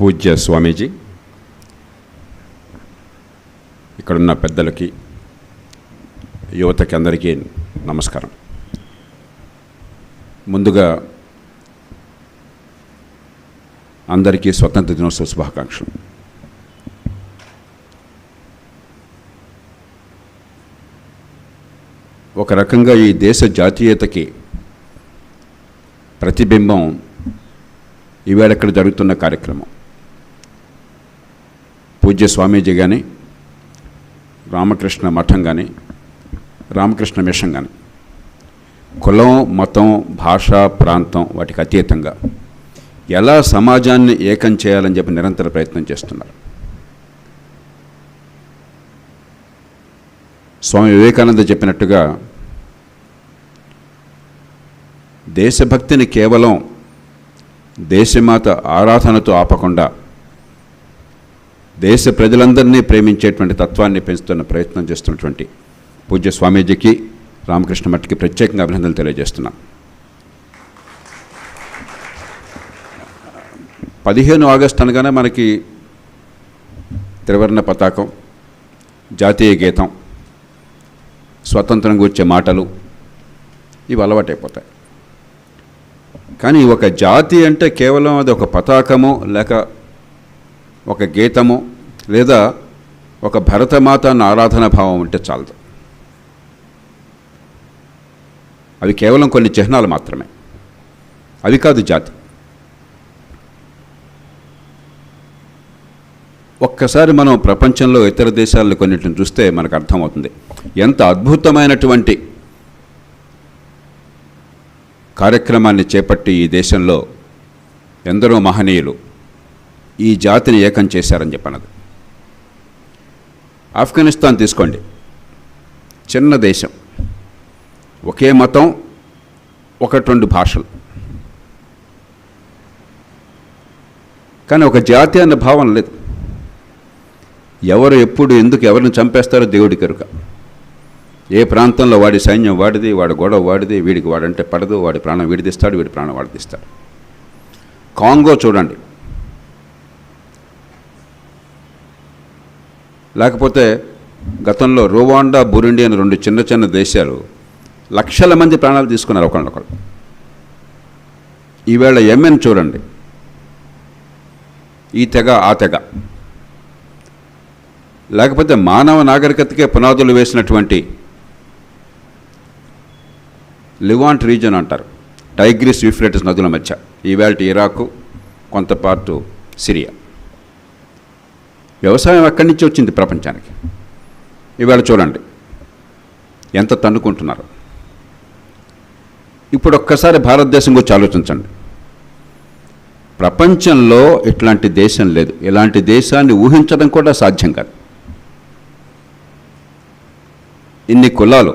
పూజ్య స్వామీజీ, ఇక్కడున్న పెద్దలకి, యువతకి అందరికీ నమస్కారం. ముందుగా అందరికీ స్వతంత్ర దినోత్సవ శుభాకాంక్షలు. ఒక రకంగా ఈ దేశ జాతీయతకి ప్రతిబింబం ఈవేళ ఇక్కడ జరుగుతున్న కార్యక్రమం. పూజ్య స్వామీజీ కానీ, రామకృష్ణ మఠం కానీ, రామకృష్ణ మిషన్ కానీ కులం, మతం, భాష, ప్రాంతం వాటికి అతీతంగా ఎలా సమాజాన్ని ఏకం చేయాలని చెప్పి నిరంతర ప్రయత్నం చేస్తున్నారు. స్వామి వివేకానంద చెప్పినట్టుగా దేశభక్తిని కేవలం దేశమాత ఆరాధనతో ఆపకుండా దేశ ప్రజలందరినీ ప్రేమించేటువంటి తత్వాన్ని పెంచుతున్న ప్రయత్నం చేస్తున్నటువంటి పూజ్య స్వామీజీకి, రామకృష్ణ మఠ్కి ప్రత్యేకంగా అభినందనలు తెలియజేస్తున్నాను. 15 ఆగస్టు అనగానే మనకి త్రివర్ణ పతాకం, జాతీయ గీతం, స్వతంత్రం గురించే మాటలు ఇవి అలవాటైపోతాయి. కానీ ఒక జాతి అంటే కేవలం అది ఒక పతాకము, లేక ఒక గీతము, లేదా ఒక భరతమాత అన్న ఆరాధన భావం ఉంటే చాలదు. అవి కేవలం కొన్ని చిహ్నాలు మాత్రమే, అవి కాదు జాతి. ఒక్కసారి మనం ప్రపంచంలో ఇతర దేశాలను కొన్నిటిని చూస్తే మనకు అర్థమవుతుంది ఎంత అద్భుతమైనటువంటి కార్యక్రమాన్ని చేపట్టి ఈ దేశంలో ఎందరో మహనీయులు ఈ జాతిని ఏకం చేశారని చెప్పనది. ఆఫ్ఘనిస్తాన్ తీసుకోండి, చిన్న దేశం, ఒకే మతం, 1-2 భాషలు, కానీ ఒక జాతి అన్న భావం లేదు. ఎవరు ఎప్పుడు ఎందుకు ఎవరిని చంపేస్తారో దేవుడికి ఎరుక. ఏ ప్రాంతంలో వాడి సైన్యం వాడిది, వాడి గొడవ వాడిది, వీడికి వాడంటే పడదు, వాడి ప్రాణం వీడిదిస్తాడు, వీడి ప్రాణం వాడిదిస్తాడు. కాంగో చూడండి, లేకపోతే గతంలో రువాండా, బురుండి అని 2 చిన్న చిన్న దేశాలు లక్షల మంది ప్రాణాలు తీసుకున్నారు ఒకళ్ళొకళ్ళు. ఈవేళ యెమెన్ చూడండి, ఈ తెగ ఆ తెగ, లేకపోతే మానవ నాగరికతకే పునాదులు వేసినటువంటి లివాంట్ రీజన్ అంటారు, టైగ్రిస్, యూఫ్రేటిస్ నదుల మధ్య, ఈవేళ ఇరాకు, కొంత పార్టు సిరియా. వ్యవసాయం ఎక్కడి నుంచి వచ్చింది ప్రపంచానికి? ఈవేళ చూడండి ఎంత తన్నుకుంటున్నారు. ఇప్పుడు ఒక్కసారి భారతదేశం గురించి ఆలోచించండి. ప్రపంచంలో ఇట్లాంటి దేశం లేదు, ఇలాంటి దేశాన్ని ఊహించడం కూడా సాధ్యం కాదు. ఇన్ని కులాలు,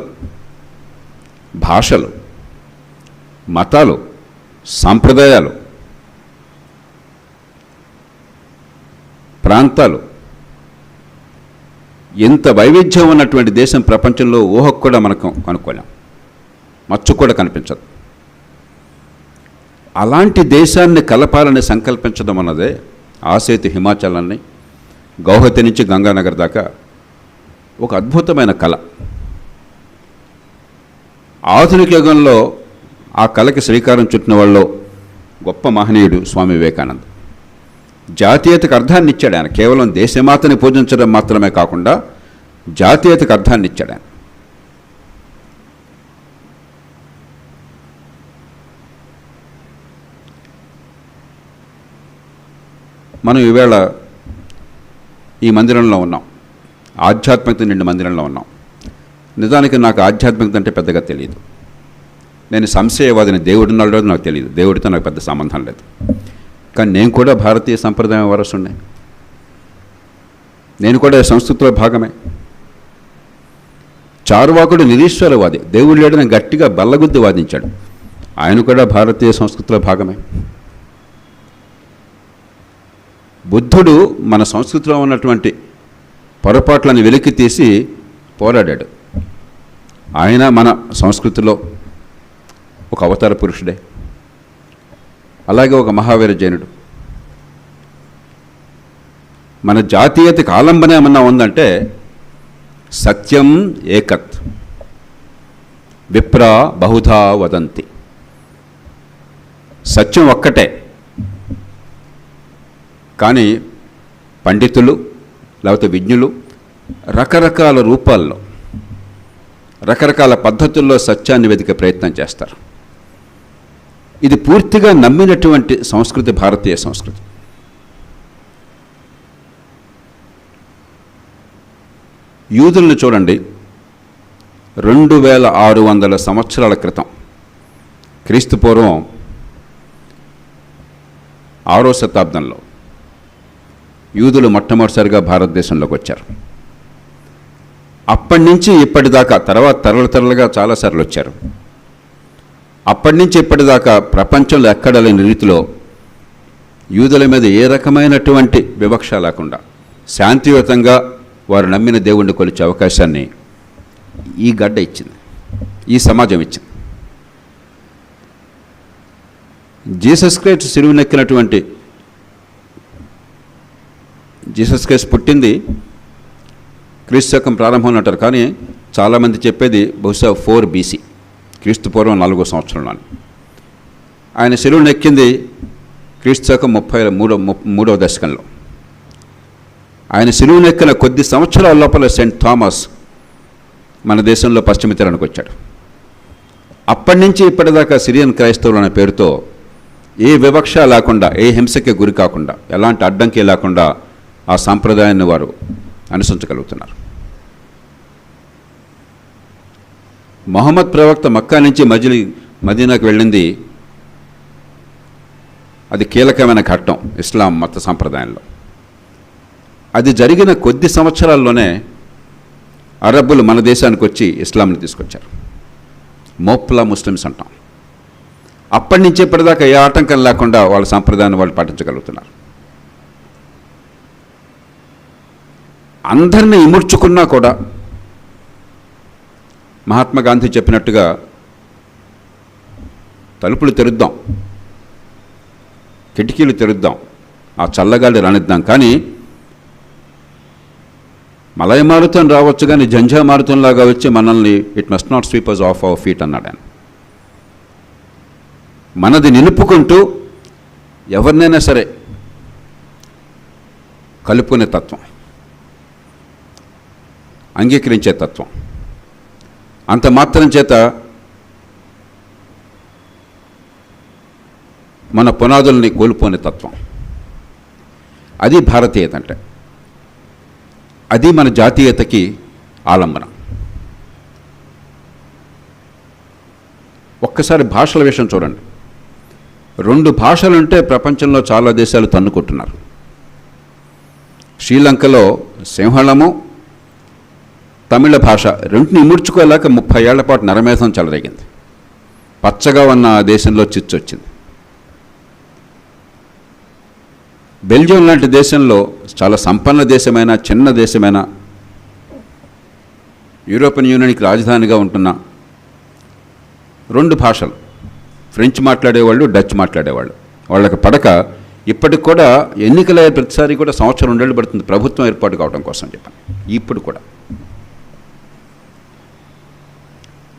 భాషలు, మతాలు, సాంప్రదాయాలు, ప్రాంతాలు, ఎంత వైవిధ్యం ఉన్నటువంటి దేశం ప్రపంచంలో ఊహకు కూడా మనకు కనుక్కోలేం, మచ్చు కూడా కనిపించదు. అలాంటి దేశాన్ని కలపాలని సంకల్పించడం అన్నదే ఆసేతు హిమాచలాన్ని, గౌహతి నుంచి గంగానగర్ దాకా ఒక అద్భుతమైన కళ. ఆధునిక యుగంలో ఆ కళకి శ్రీకారం చుట్టిన వాళ్ళు గొప్ప మహనీయుడు స్వామి వివేకానంద. జాతీయతకు అర్థాన్ని ఇచ్చాడు ఆయన. కేవలం దేశమాతని పూజించడం మాత్రమే కాకుండా జాతీయతకు అర్థాన్ని ఇచ్చాడు ఆయన. మనం ఈవేళ ఈ మందిరంలో ఉన్నాం, ఆధ్యాత్మికత నిండి మందిరంలో ఉన్నాం. నిజానికి నాకు ఆధ్యాత్మికత అంటే పెద్దగా తెలియదు. నేను సంశయవాదిని, దేవుడు ఉన్నాడో నాకు తెలియదు, దేవుడితో నాకు పెద్ద సంబంధం లేదు. కానీ నేను కూడా భారతీయ సంప్రదాయం వారసునే, నేను కూడా సంస్కృతిలో భాగమే. చారువాకుడు నిరీశ్వరవాది, దేవుడు లేడని గట్టిగా బల్లగుద్ది వాదించాడు, ఆయన కూడా భారతీయ సంస్కృతిలో భాగమే. బుద్ధుడు మన సంస్కృతిలో ఉన్నటువంటి పొరపాట్లను వెలికి తీసి పోరాడాడు. ఆయన మన సంస్కృతిలో ఒక అవతార పురుషుడే. అలాగే ఒక మహావీర జైనుడు. మన జాతీయతకి ఆలంబన ఏమన్నా ఉందంటే సత్యం ఏకత్ విప్ర బహుధా వదంతి. సత్యం ఒక్కటే, కానీ పండితులు లేకపోతే విజ్ఞులు రకరకాల రూపాల్లో రకరకాల పద్ధతుల్లో సత్యాన్ని వెతికే ప్రయత్నం చేస్తారు. ఇది పూర్తిగా నమ్మినటువంటి సంస్కృతి భారతీయ సంస్కృతి. యూదుల్ని చూడండి, 2600 సంవత్సరాల క్రితం, క్రీస్తు పూర్వం 6వ శతాబ్దంలో యూదులు మొట్టమొదటిసారిగా భారతదేశంలోకి వచ్చారు. అప్పటి నుంచి ఇప్పటిదాకా, తర్వాత తరలుగా చాలాసార్లు వచ్చారు. అప్పటి నుంచి ఇప్పటిదాకా ప్రపంచంలో ఎక్కడ లేని రీతిలో యూదుల మీద ఏ రకమైనటువంటి వివక్ష లేకుండా శాంతియుతంగా వారు నమ్మిన దేవుణ్ణి కొలిచే అవకాశాన్ని ఈ గడ్డ ఇచ్చింది, ఈ సమాజం ఇచ్చింది. జీసస్ క్రైస్ట్ సిలువనెక్కినటువంటి జీసస్ క్రైస్ట్ పుట్టింది క్రీస్తు శకం ప్రారంభంలో అంటారు, కానీ చాలామంది చెప్పేది బహుశా 4 BC, క్రీస్తు పూర్వం 4వ సంవత్సరంలో. ఆయన సిలువనెక్కింది క్రీస్తు శకం 33వ దశకంలో. ఆయన సిలువనెక్కిన కొద్ది సంవత్సరాల లోపల సెయింట్ థామస్ మన దేశంలో పశ్చిమ తీరానికి వచ్చాడు. అప్పటి నుంచి ఇప్పటిదాకా సిరియన్ క్రైస్తవులు అనే పేరుతో ఏ వివక్ష లేకుండా, ఏ హింసకి గురి కాకుండా, ఎలాంటి అడ్డంకి లేకుండా ఆ సాంప్రదాయాన్ని వారు అనుసరించగలుగుతున్నారు. మొహమ్మద్ ప్రవక్త మక్కా నుంచి మదీనాకు వెళ్ళింది, అది కీలకమైన ఘట్టం ఇస్లాం మత సాంప్రదాయంలో. అది జరిగిన కొద్ది సంవత్సరాల్లోనే అరబ్బులు మన దేశానికి వచ్చి ఇస్లాంని తీసుకొచ్చారు. మోప్లా ముస్లిమ్స్ అంటాం. అప్పటి నుంచి ఇప్పటిదాకా ఏ ఆటంకం లేకుండా వాళ్ళ సాంప్రదాయాన్ని వాళ్ళు పాటించగలుగుతున్నారు. అందరినీ ఇముడ్చుకున్నా కూడా మహాత్మా గాంధీ చెప్పినట్టుగా తలుపులు తెరుద్దాం, కిటికీలు తెరుద్దాం, ఆ చల్లగాలి రానిద్దాం, కానీ మలయ మారుతం రావచ్చు కానీ జంజా మారుతంలాగా వచ్చి మనల్ని it must not sweep us off our feet అన్నాడు ఆయన. మనది నిలుపుకుంటూ ఎవరినైనా సరే కలుపుకునే తత్వం, అంగీకరించే తత్వం, అంత మాత్రం చేత మన పునాదుల్ని కోల్పోనే తత్వం, అది భారతీయత అంటే. అది మన జాతీయతకి ఆలంబన. ఒక్కసారి భాషల విషయం చూడండి. 2 భాషలుంటే ప్రపంచంలో చాలా దేశాలు తన్నుకుంటున్నారు. శ్రీలంకలో సింహళము, తమిళ భాష రెంటిని ఇముడ్చుకోలేక 30 ఏళ్ల పాటు నరమేధం చెలరేగింది. పచ్చగా ఉన్న దేశంలో చిచ్చు వచ్చింది. బెల్జియం లాంటి దేశంలో, చాలా సంపన్న దేశమైన, చిన్న దేశమైన, యూరోపియన్ యూనియన్కి రాజధానిగా ఉంటున్న 2 భాషలు, ఫ్రెంచ్ మాట్లాడేవాళ్ళు, డచ్ మాట్లాడేవాళ్ళు, వాళ్ళకి పడక ఇప్పటికి కూడా ఎన్నికలయ్యే ప్రతిసారి కూడా 1 సంవత్సరం 2 ఏళ్ళు పడుతుంది ప్రభుత్వం ఏర్పాటు కావడం కోసం చెప్పాను. ఇప్పుడు కూడా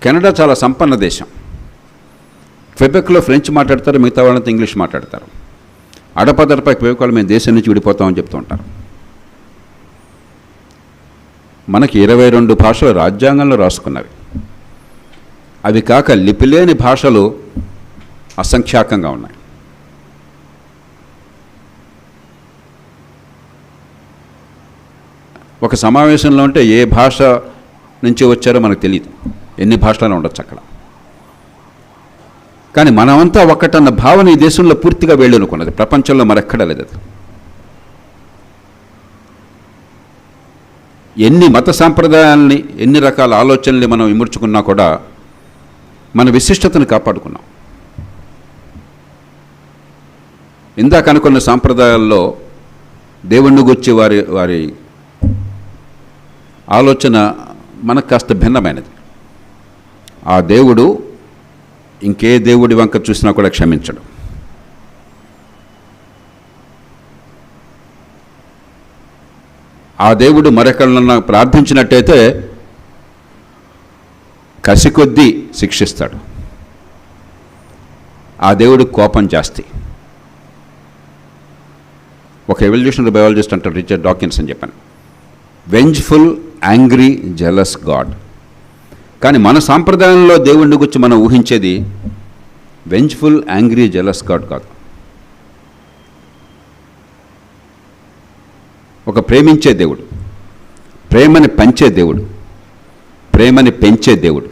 కెనడా చాలా సంపన్న దేశం. క్వెబెక్లో ఫ్రెంచ్ మాట్లాడతారు, మిగతా వాళ్ళంతా ఇంగ్లీష్ మాట్లాడతారు. అడపదడపై క్వెబెక్ వాళ్ళు మేము దేశం నుంచి విడిపోతామని చెప్తూ ఉంటారు. మనకి 22 భాషలు రాజ్యాంగంలో రాసుకున్నవి. అవి కాక లిపిలేని భాషలు అసంఖ్యాకంగా ఉన్నాయి. ఒక సమావేశంలో ఉంటే ఏ భాష నుంచి వచ్చారో మనకు తెలియదు, ఎన్ని భాషలను ఉండొచ్చు అక్కడ. కానీ మనమంతా ఒక్కటన్న భావన ఈ దేశంలో పూర్తిగా వెళ్ళనుకున్నది, ప్రపంచంలో మరెక్కడా లేదు. అది ఎన్ని మత సాంప్రదాయాల్ని, ఎన్ని రకాల ఆలోచనల్ని మనం ఇముడ్చుకున్నా కూడా మన విశిష్టతను కాపాడుకున్నాం. ఇందాక అనుకున్న సాంప్రదాయాల్లో దేవుణ్ణి గురించి వారి ఆలోచన మనకు కాస్త భిన్నమైనది. ఆ దేవుడు ఇంకే దేవుడి వంక చూసినా కూడా క్షమించడు. ఆ దేవుడు మరొకళ్ళను ప్రార్థించినట్టయితే కసి కొద్దీ శిక్షిస్తాడు. ఆ దేవుడు కోపం జాస్తి. ఒక ఎవల్యూషనరీ బయాలజిస్ట్ అంటారు, రిచర్డ్ డాకిన్స్ అని చెప్పాను, వెంజ్ఫుల్, యాంగ్రీ, జెలస్ గాడ్. కానీ మన సాంప్రదాయంలో దేవుడిని గురించి మనం ఊహించేది వెంజ్ఫుల్, యాంగ్రీ, జెలస్ గాడ్ కాదు. ఒక ప్రేమించే దేవుడు, ప్రేమని పంచే దేవుడు, ప్రేమని పెంచే దేవుడు,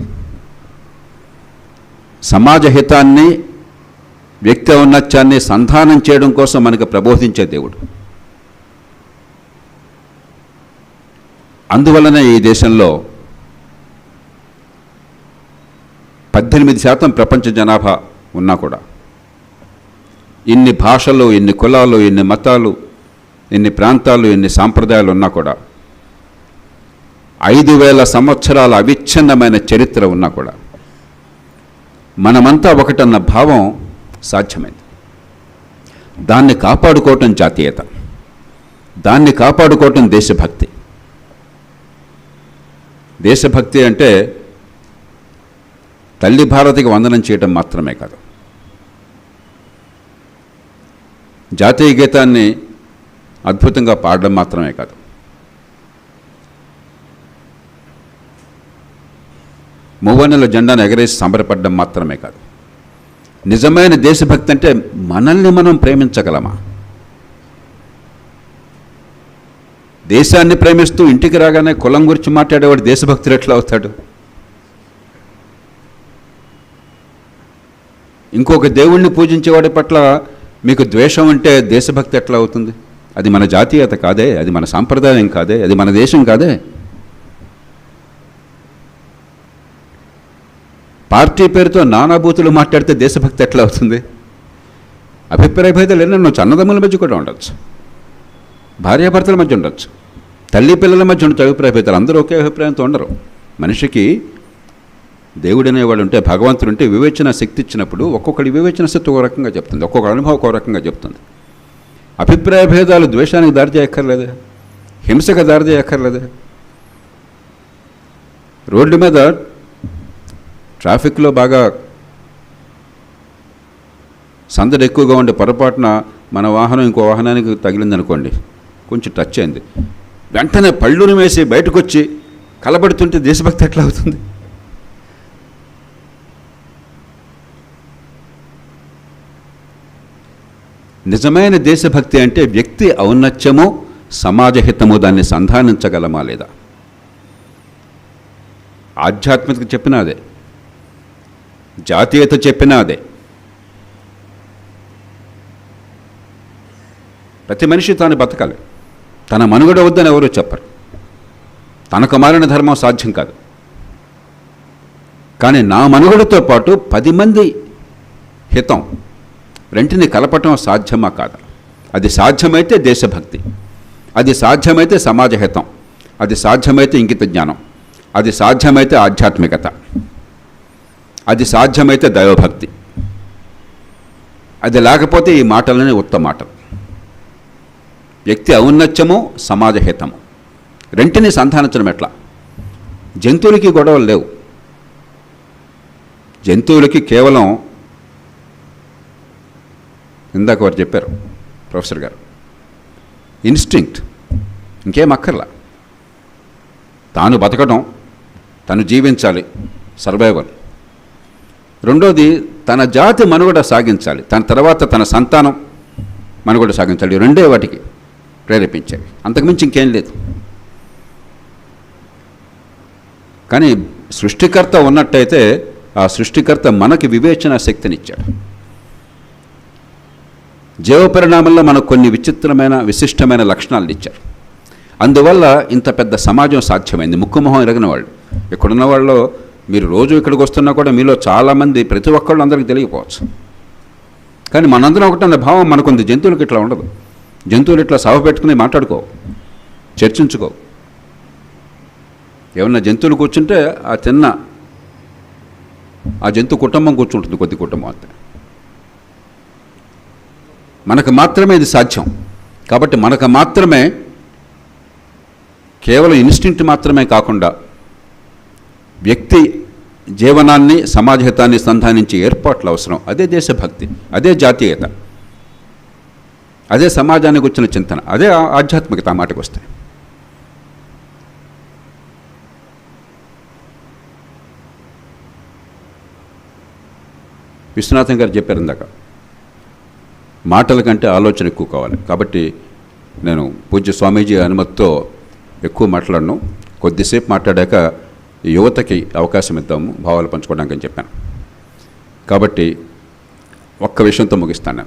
సమాజ హితాన్ని, వ్యక్తి ఔన్నత్యాన్ని సంధానం చేయడం కోసం మనకు ప్రబోధించే దేవుడు. అందువలన ఈ దేశంలో 18% ప్రపంచ జనాభా ఉన్నా కూడా, ఇన్ని భాషలు, ఇన్ని కులాలు, ఇన్ని మతాలు, ఇన్ని ప్రాంతాలు, ఇన్ని సాంప్రదాయాలు ఉన్నా కూడా, 5000 సంవత్సరాల అవిచ్ఛిన్నమైన చరిత్ర ఉన్నా కూడా మనమంతా ఒకటన్న భావం సాధ్యమైంది. దాన్ని కాపాడుకోవటం జాతీయత, దాన్ని కాపాడుకోవటం దేశభక్తి. దేశభక్తి అంటే తల్లి భారతికి వందనం చేయటం మాత్రమే కాదు, జాతీయ గీతాన్ని అద్భుతంగా పాడడం మాత్రమే కాదు, మూవన్నెల జెండాను ఎగరేసి సంబరపడడం మాత్రమే కాదు. నిజమైన దేశభక్తి అంటే మనల్ని మనం ప్రేమించగలమా? దేశాన్ని ప్రేమిస్తూ ఇంటికి రాగానే కులం గురించి మాట్లాడేవాడు దేశభక్తుడు ఎట్లా అవుతాడు? ఇంకొక దేవుణ్ణి పూజించేవాడి పట్ల మీకు ద్వేషం అంటే దేశభక్తి ఎట్లా అవుతుంది? అది మన జాతీయత కాదే, అది మన సాంప్రదాయం కాదే, అది మన దేశం కాదే. పార్టీ పేరుతో నానాభూతులు మాట్లాడితే దేశభక్తి ఎట్లా అవుతుంది? అభిప్రాయ భేదాలు ఎన్నో అన్నదమ్ముల మధ్య కూడా ఉండొచ్చు, భార్యాభర్తల మధ్య ఉండొచ్చు, తల్లి పిల్లల మధ్య ఉండొచ్చు అభిప్రాయ భేదాలు. అందరూ ఒకే అభిప్రాయంతో ఉండరు. మనిషికి దేవుడు అనేవాడు ఉంటే, భగవంతుడు ఉంటే వివేచన శక్తి ఇచ్చినప్పుడు ఒక్కొక్కడి వివేచన శక్తి ఒక రకంగా చెప్తుంది, ఒక్కొక్క అనుభవం ఒక రకంగా చెప్తుంది. అభిప్రాయ భేదాలు ద్వేషానికి దారి చేయక్కర్లేదే, హింసకు దారి చేయక్కర్లేదే. రోడ్డు మీద ట్రాఫిక్లో బాగా సందడి ఎక్కువగా ఉండే పొరపాటున మన వాహనం ఇంకో వాహనానికి తగిలిందనుకోండి, కొంచెం టచ్ అయింది, వెంటనే పళ్ళును వేసి బయటకు వచ్చి కలబడుతుంటే దేశభక్తి ఎట్లా అవుతుంది? నిజమైన దేశభక్తి అంటే వ్యక్తి ఔన్నత్యము, సమాజహితము దాన్ని సంధానించగలమా లేదా? ఆధ్యాత్మికత చెప్పినా అదే, జాతీయత చెప్పినా అదే. ప్రతి మనిషి తాను బతకాలి, తన మనుగడ వద్దని ఎవరూ చెప్పరు. తనకు మారిన ధర్మం సాధ్యం కాదు. కానీ నా మనుగడతో పాటు 10 మంది హితం, రెంటిని కలపటం సాధ్యమా కాదా? అది సాధ్యమైతే దేశభక్తి, అది సాధ్యమైతే సమాజహితం, అది సాధ్యమైతే ఇంగిత జ్ఞానం, అది సాధ్యమైతే ఆధ్యాత్మికత, అది సాధ్యమైతే దైవభక్తి. అది లేకపోతే ఈ మాటలనే ఉత్తమ మాటలు. వ్యక్తి ఔన్నత్యము, సమాజహితము రెంటిని సంధానించడం ఎట్లా? జంతువులకి గొడవలు లేవు. జంతువులకి కేవలం ఇందాక వారు చెప్పారు ప్రొఫెసర్ గారు, ఇన్స్టింక్ట్, ఇంకేం అక్కర్లా. తాను బతకడం, తను జీవించాలి, సర్వైవల్. రెండోది తన జాతి మనుగడ సాగించాలి, తన తర్వాత తన సంతానం మనుగడ సాగించాలి. రెండే వాటికి ప్రేరేపించేవి, అంతకుమించి ఇంకేం లేదు. కానీ సృష్టికర్త ఉన్నట్టయితే ఆ సృష్టికర్త మనకి వివేచన శక్తినిచ్చాడు. జీవపరిణామంలో మనకు కొన్ని విచిత్రమైన విశిష్టమైన లక్షణాలను ఇచ్చారు. అందువల్ల ఇంత పెద్ద సమాజం సాధ్యమైంది. ముక్కుమొహం ఎరగిన వాళ్ళు ఇక్కడున్న వాళ్ళు, మీరు రోజు ఇక్కడికి వస్తున్నా కూడా మీలో చాలామంది, ప్రతి ఒక్కళ్ళు అందరికీ తెలియకపోవచ్చు. కానీ మనందరం ఒకటన్న భావం మనకుంది. జంతువులకు ఇట్లా ఉండదు. జంతువులు ఇట్లా సభ పెట్టుకుని మాట్లాడుకో, చర్చించుకో. ఏమన్నా జంతువులు కూర్చుంటే ఆ జంతు కుటుంబం కూర్చుంటుంది, కొద్ది కుటుంబం అంతే. మనకు మాత్రమే ఇది సాధ్యం. కాబట్టి మనకు మాత్రమే కేవలం ఇన్స్టింక్ట్ మాత్రమే కాకుండా వ్యక్తి జీవనాన్ని సమాజహితాన్ని సంధానించే ఏర్పాట్లు అవసరం. అదే దేశభక్తి, అదే జాతీయత, అదే సమాజానికి వచ్చిన చింతన, అదే ఆధ్యాత్మికత మాటకు వస్తాయి. విశ్వనాథం గారు చెప్పారు ఇందాక, మాటల కంటే ఆలోచన ఎక్కువ కావాలి. కాబట్టి నేను పూజ్య స్వామీజీ అనుమతితో ఎక్కువ మాట్లాడను. కొద్దిసేపు మాట్లాడాక యువతకి అవకాశం ఇద్దాము భావాలు పంచుకోవడానికి అని చెప్పాను. కాబట్టి ఒక్క విషయంతో ముగిస్తాను.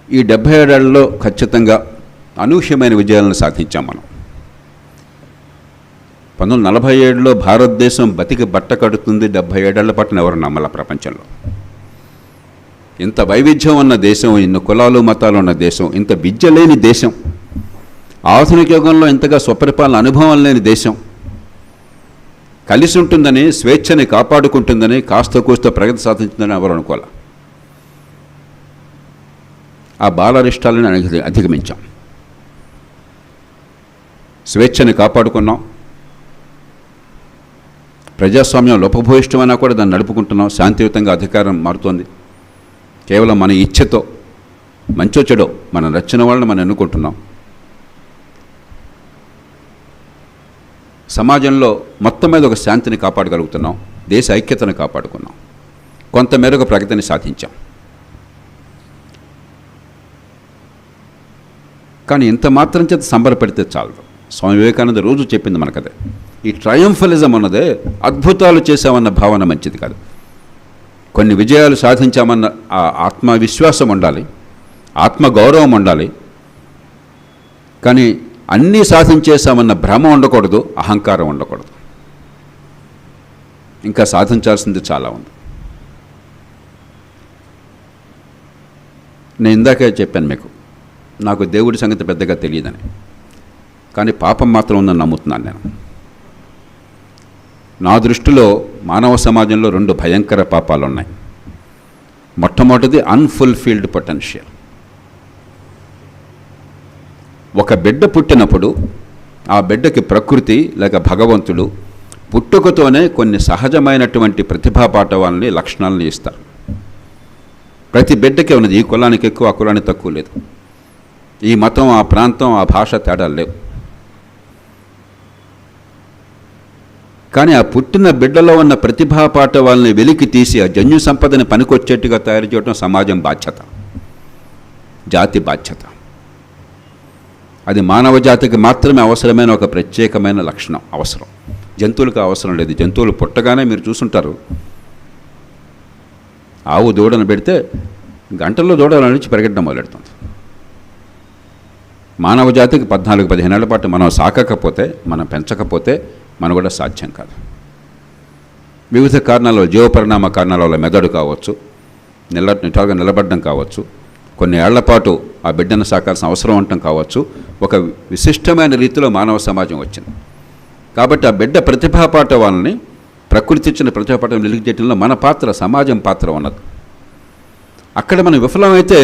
ఈ 77 ఏళ్లలో ఖచ్చితంగా అనూహ్యమైన విజయాలను సాధించాం మనం. 1947లో భారతదేశం బతికి బట్ట కడుతుంది 77 ఏళ్ల పాటున ఎవరు నమ్మల ప్రపంచంలో. ఇంత వైవిధ్యం ఉన్న దేశం, ఇన్ని కులాలు మతాలు ఉన్న దేశం, ఇంత విద్య లేని దేశం, ఆధునిక యుగంలో ఇంతగా స్వపరిపాలన అనుభవం లేని దేశం, కలిసి ఉంటుందని, స్వేచ్ఛని కాపాడుకుంటుందని, కాస్త కూస్త ప్రగతి సాధించిందని ఎవరు అనుకోవాలి. ఆ బాలరిష్టాలను అధిగమించాం. స్వేచ్ఛని కాపాడుకున్నాం. ప్రజాస్వామ్యం లోపభూయిష్టమైనా కూడా దాన్ని నడుపుకుంటున్నాం. శాంతియుతంగా అధికారం మారుతోంది. కేవలం మన ఇచ్ఛతో, మంచో చెడో మనం నచ్చిన వాళ్ళని మనం ఎన్నుకుంటున్నాం. సమాజంలో మొత్తం మీద ఒక శాంతిని కాపాడగలుగుతున్నాం. దేశ ఐక్యతను కాపాడుకున్నాం. కొంతమేరకు ప్రగతిని సాధించాం. కానీ ఇంత మాత్రం చేత సంబరపెడితే చాలదు. స్వామి వివేకానంద రోజు చెప్పింది మనకదే. ఈ ట్రయంఫలిజం అన్నదే అద్భుతాలు చేశామన్న భావన మంచిది కాదు. కొన్ని విజయాలు సాధించామన్న ఆ ఆత్మవిశ్వాసం ఉండాలి, ఆత్మగౌరవం ఉండాలి. కానీ అన్నీ సాధించేశామన్న భ్రమ ఉండకూడదు, అహంకారం ఉండకూడదు. ఇంకా సాధించాల్సింది చాలా ఉంది. నేను ఇందాకే చెప్పాను మీకు, నాకు దేవుడి సంగతి పెద్దగా తెలియదని. కానీ పాపం మాత్రం ఉందని నమ్ముతున్నాను నేను. నా దృష్టిలో మానవ సమాజంలో 2 భయంకర పాపాలు ఉన్నాయి. మొట్టమొదటిది అన్ఫుల్ఫిల్డ్ పొటెన్షియల్. ఒక బిడ్డ పుట్టినప్పుడు ఆ బిడ్డకి ప్రకృతి లేక భగవంతుడు పుట్టుకతోనే కొన్ని సహజమైనటువంటి ప్రతిభా పాఠవాలని, లక్షణాలను ఇస్తారు. ప్రతి బిడ్డకే ఉన్నది. ఈ కులానికి ఎక్కువ, ఆ కులానికి తక్కువ లేదు. ఈ మతం, ఆ ప్రాంతం, ఆ భాష తేడాలు లేవు. కానీ ఆ పుట్టిన బిడ్డలో ఉన్న ప్రతిభా పాఠవాలని వెలికి తీసి ఆ జన్యు సంపదని పనికొచ్చేట్టుగా తయారు చేయడం సమాజం బాధ్యత, జాతి బాధ్యత. అది మానవ జాతికి మాత్రమే అవసరమైన ఒక ప్రత్యేకమైన లక్షణం, అవసరం. జంతువులకు అవసరం లేదు. జంతువులు పుట్టగానే మీరు చూసుంటారు, ఆవు దూడను పెడితే గంటల్లో దూడల నుంచి పెరగడం మొదలెడుతుంది. మానవ జాతికి 14-15 ఏళ్ల పాటు మనం సాకకపోతే, మనం పెంచకపోతే మనం కూడా సాధ్యం కాదు. వివిధ కారణాల, జీవపరిణామ కారణాల వల్ల మెదడు కావచ్చు, నిటారుగా నిలబడడం కావచ్చు, కొన్ని ఏళ్ల పాటు ఆ బిడ్డను సాకాల్సిన అవసరం ఉండటం కావచ్చు, ఒక విశిష్టమైన రీతిలో మానవ సమాజం వచ్చింది. కాబట్టి ఆ బిడ్డ ప్రతిభా పాఠవాలని, ప్రకృతి ఇచ్చిన ప్రతిభా పాఠం వెలికి చేయడంలో మన పాత్ర, సమాజం పాత్ర ఉన్నది. అక్కడ మనం విఫలమైతే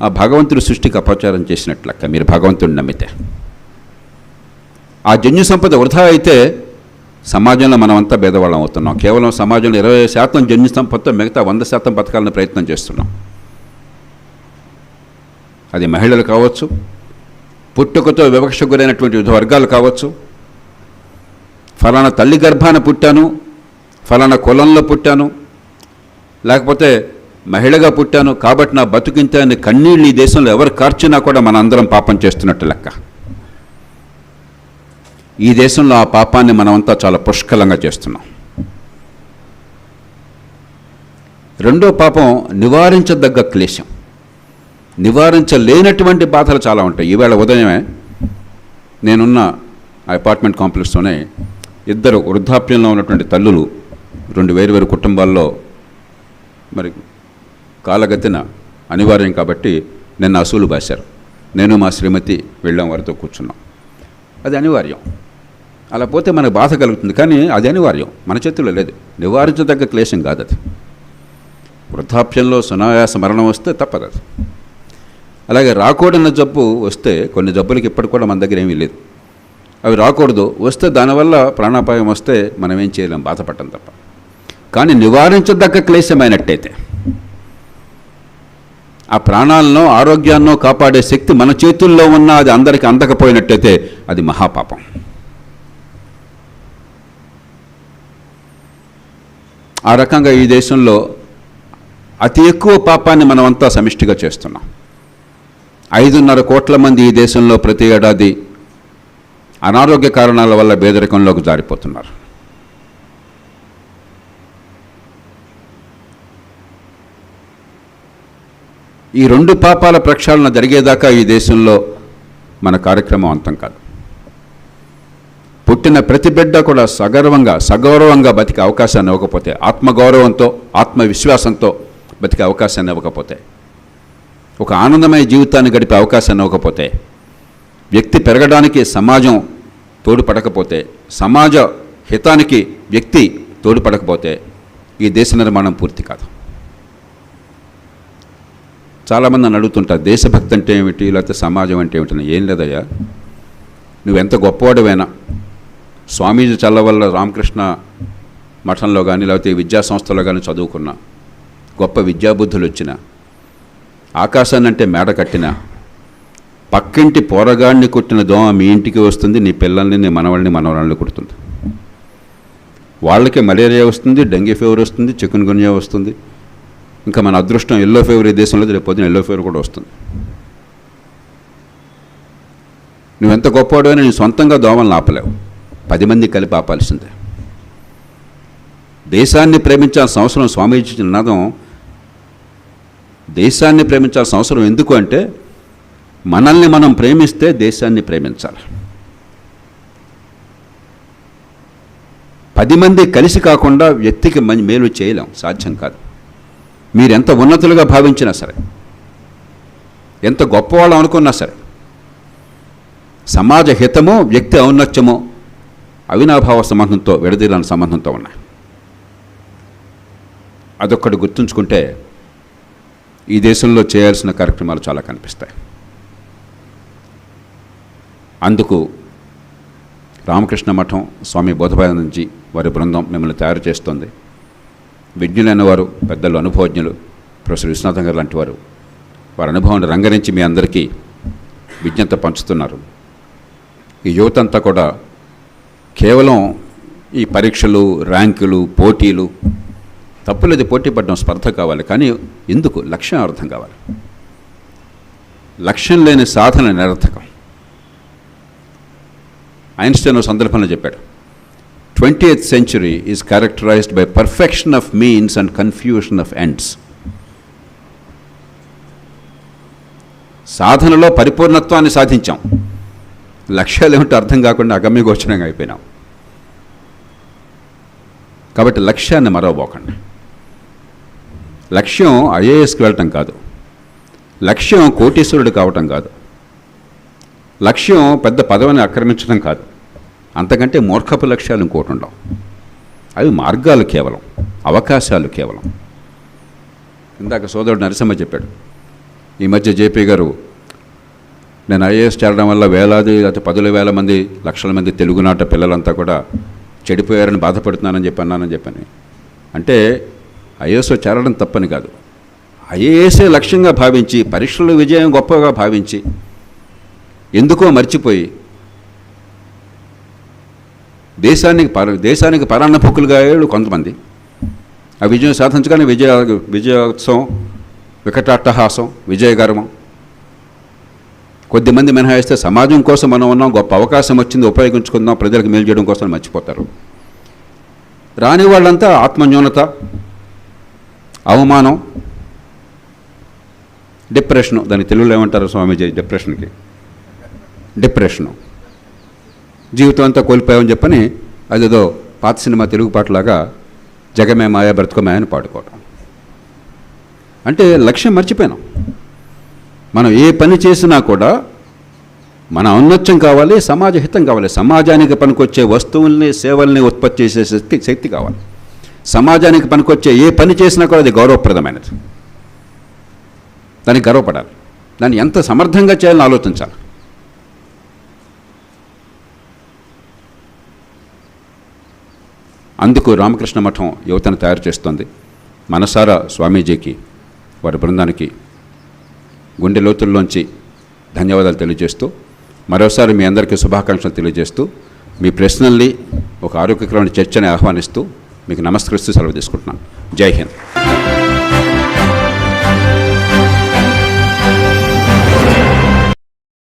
ఆ భగవంతుడి సృష్టికి అపచారం చేసినట్లక్క. మీరు భగవంతుడిని నమ్మితే ఆ జన్యు సంపద వృధా అయితే సమాజంలో మనమంతా భేదవాళ్ళం అవుతున్నాం. కేవలం సమాజంలో 20% జన్యు సంపదతో మిగతా 100% బతకాలని ప్రయత్నం చేస్తున్నాం. అది మహిళలు కావచ్చు, పుట్టుకతో వివక్షకు గురైనటువంటి వివిధ వర్గాలు కావచ్చు, ఫలానా తల్లి గర్భాన పుట్టాను, ఫలానా కులంలో పుట్టాను, లేకపోతే మహిళగా పుట్టాను కాబట్టి నా బతుకింత అని కన్నీళ్ళు ఈ దేశంలో ఎవరు కార్చినా కూడా మన అందరం పాపం చేస్తున్నట్టు లెక్క. ఈ దేశంలో ఆ పాపాన్ని మనమంతా చాలా పుష్కలంగా చేస్తున్నాం. రెండో పాపం నివారించదగ్గ క్లేశం. నివారించలేనటువంటి బాధలు చాలా ఉంటాయి. ఈవేళ ఉదయమే నేనున్న అపార్ట్మెంట్ కాంప్లెక్స్లోనే 2 వృద్ధాప్యంలో ఉన్నటువంటి తల్లులు 2 వేరు కుటుంబాల్లో మరి కాలగతిన అనివార్యం కాబట్టి నిన్న అసూలు బాశారు. నేను మా శ్రీమతి వెళ్ళాం, వారితో కూర్చున్నాం. అది అనివార్యం. అలా పోతే మనకు బాధ కలుగుతుంది, కానీ అది అనివార్యం, మన చేతుల్లో లేదు. నివారించదగ్గ క్లేశం కాదు అది. వృద్ధాప్యంలో సునాయాస మరణం వస్తే తప్పదు అది. అలాగే రాకూడన్న జబ్బు వస్తే, కొన్ని జబ్బులకి ఇప్పటికి కూడా మన దగ్గర ఏమీ లేదు. అవి రాకూడదు. వస్తే దానివల్ల ప్రాణాపాయం వస్తే మనం ఏం చేయలేం, బాధపడటం తప్ప. కానీ నివారించదగ్గ క్లేశమైనట్టయితే, ఆ ప్రాణాలను ఆరోగ్యాన్నో కాపాడే శక్తి మన చేతుల్లో ఉన్న అది అందరికీ అందకపోయినట్టయితే అది మహాపాపం. ఆ రకంగా ఈ దేశంలో అతి ఎక్కువ పాపాన్ని మనమంతా సమిష్టిగా చేస్తున్నాం. 5.5 కోట్ల మంది ఈ దేశంలో ప్రతి ఏడాది అనారోగ్య కారణాల వల్ల పేదరికంలోకి జారిపోతున్నారు. ఈ 2 పాపాల ప్రక్షాళన జరిగేదాకా ఈ దేశంలో మన కార్యక్రమం అంతం కాదు. పుట్టిన ప్రతి బిడ్డ కూడా సగౌరవంగా బతికే అవకాశాన్ని ఇవ్వకపోతే, ఆత్మగౌరవంతో ఆత్మవిశ్వాసంతో బతికే అవకాశాన్ని ఇవ్వకపోతే, ఒక ఆనందమయ జీవితాన్ని గడిపే అవకాశాన్ని ఇవ్వకపోతే, వ్యక్తి పెరగడానికి సమాజం తోడ్పడకపోతే, సమాజ హితానికి వ్యక్తి తోడ్పడకపోతే ఈ దేశ నిర్మాణం పూర్తి కాదు. చాలామంది నన్ను అడుగుతుంటారు, దేశభక్తి అంటే ఏమిటి, లేకపోతే సమాజం అంటే ఏమిటి. ఏం లేదయ్యా, నువ్వెంత గొప్పవాడివైనా, స్వామీజీ చల్లవల్ల రామకృష్ణ మఠంలో కానీ లేకపోతే విద్యా సంస్థలో కానీ చదువుకున్నా, గొప్ప విద్యాబుద్ధులు వచ్చిన, ఆకాశాన్ని అంటే మేడ కట్టిన, పక్కింటి పోరగాడిని కొట్టిన దోమ మీ ఇంటికి వస్తుంది, నీ పిల్లల్ని నీ మనవరాళ్ళని కొడుతుంది. వాళ్ళకి మలేరియా వస్తుంది, డెంగ్యూ ఫీవర్ వస్తుంది, చికెన్ గున్యా వస్తుంది. ఇంకా మన అదృష్టం ఎల్లో ఫీవర్ ఈ దేశంలో రేపు పొద్దున ఎల్లో ఫీవర్ కూడా వస్తుంది. నువ్వెంత గొప్పవాడైనా నీ సొంతంగా దోమలను ఆపలేవు, 10 మంది కలిపి ఆపాల్సిందే. దేశాన్ని ప్రేమించాల్సిన అవసరం, స్వామీజీ నినాదం దేశాన్ని ప్రేమించాల్సిన అవసరం ఎందుకు అంటే, మనల్ని మనం ప్రేమిస్తే దేశాన్ని ప్రేమించాలి. 10 మంది కలిసి కాకుండా వ్యక్తికి మేలు చేయలేం, సాధ్యం కాదు. మీరెంత ఉన్నతులుగా భావించినా సరే, ఎంత గొప్పవాళ్ళు అనుకున్నా సరే, సమాజ హితమో వ్యక్తి ఔన్నత్యమో అవినాభావ సంబంధంతో, విడదీరాని సంబంధంతో ఉన్నాయి. అదొక్కటి గుర్తుంచుకుంటే ఈ దేశంలో చేయాల్సిన కార్యక్రమాలు చాలా కనిపిస్తాయి. అందుకు రామకృష్ణ మఠం, స్వామి బోధపానందజీ వారి బృందం మిమ్మల్ని తయారు చేస్తుంది. విజ్ఞులైన వారు, పెద్దలు, అనుభవజ్ఞులు, ప్రొఫెసర్ విశ్వనాథన్ గారు లాంటి వారు వారి అనుభవాన్ని రంగరించి మీ అందరికీ విజ్ఞత పంచుతున్నారు. ఈ యువత అంతా కూడా కేవలం ఈ పరీక్షలు, ర్యాంకులు, పోటీలు, తప్పులేదు, పోటీ పడడం, స్పర్ధ కావాలి. కానీ ఎందుకు? లక్ష్యం అర్థం కావాలి. లక్ష్యం లేని సాధన నిరర్థకం. ఐన్స్టైన్ సందర్భంలో చెప్పాడు, 20th century is characterized by perfection of means and confusion of ends. సాధనలో పరిపూర్ణత్వాన్ని సాధించాం, లక్ష్యాలు ఏమిటో అర్థం కాకుండా అగమ్యగోచరంగా అయిపోయినాం. కాబట్టి లక్ష్యాన్ని మరవబోకండి. లక్ష్యం ఐఏఎస్కి వెళ్ళటం కాదు, లక్ష్యం కోటీశ్వరుడు కావటం కాదు, లక్ష్యం పెద్ద పదవిని ఆక్రమించడం కాదు. అంతకంటే మూర్ఖపు లక్ష్యాలు ఇంకోటి ఉండవు. అవి మార్గాలు కేవలం, అవకాశాలు కేవలం. ఇందాక సోదరుడు నరసింహ చెప్పాడు, ఈ మధ్య జేపీ గారు, నేను ఐఏఎస్ చేరడం వల్ల వేలాది, లేకపోతే 10,000 మంది, లక్షల మంది తెలుగునాట పిల్లలంతా కూడా చెడిపోయారని బాధపడుతున్నానని చెప్పాను. అంటే ఐఏఎస్లో చేరడం తప్పని కాదు, ఐఏఎస్ఏ లక్ష్యంగా భావించి, పరీక్షల్లో విజయం గొప్పగా భావించి, ఎందుకో మర్చిపోయి దేశానికి పరాన్నభుక్కులుగా అయ్యాడు కొంతమంది. ఆ విజయం సాధించగానే విజయోత్సవం, వికటాట్టహాసం, విజయగర్వం. కొద్దిమంది మినహాయిస్తే సమాజం కోసం మనం ఉన్నాం, గొప్ప అవకాశం వచ్చింది, ఉపయోగించుకుందాం, ప్రజలకు మేలు చేయడం కోసం మర్చిపోతారు. రాని వాళ్ళంతా ఆత్మన్యూనత, అవమానం, డిప్రెషను. దానికి తెలుగులో ఏమంటారు స్వామీజీ? డిప్రెషను. జీవితం అంతా కోల్పోయామని చెప్పని అదేదో పాత సినిమా తెలుగు పాటలాగా జగమే మాయా బ్రతుకమే అని పాడుకోవటం. అంటే లక్ష్యం మర్చిపోయినాం. మనం ఏ పని చేసినా కూడా మన ఔన్నత్యం కావాలి, సమాజ హితం కావాలి. సమాజానికి పనికొచ్చే వస్తువుల్ని, సేవల్ని ఉత్పత్తి చేసే శక్తి కావాలి. సమాజానికి పనికొచ్చే ఏ పని చేసినా కూడా అది గౌరవప్రదమైనది, దానికి గర్వపడాలి, దాన్ని ఎంత సమర్థంగా చేయాలని ఆలోచించాలి. అందుకు రామకృష్ణ మఠం యువతను తయారు చేస్తోంది. మనసారా స్వామీజీకి, వారి బృందానికి గుండె లోతుల్లోంచి ధన్యవాదాలు తెలియజేస్తూ, మరోసారి మీ అందరికీ శుభాకాంక్షలు తెలియజేస్తూ, మీ ప్రశ్నల్ని ఒక ఆరోగ్యకరమైన చర్చని ఆహ్వానిస్తూ మీకు నమస్కరిస్తూ సెలవు తీసుకుంటున్నాను. జై హింద్.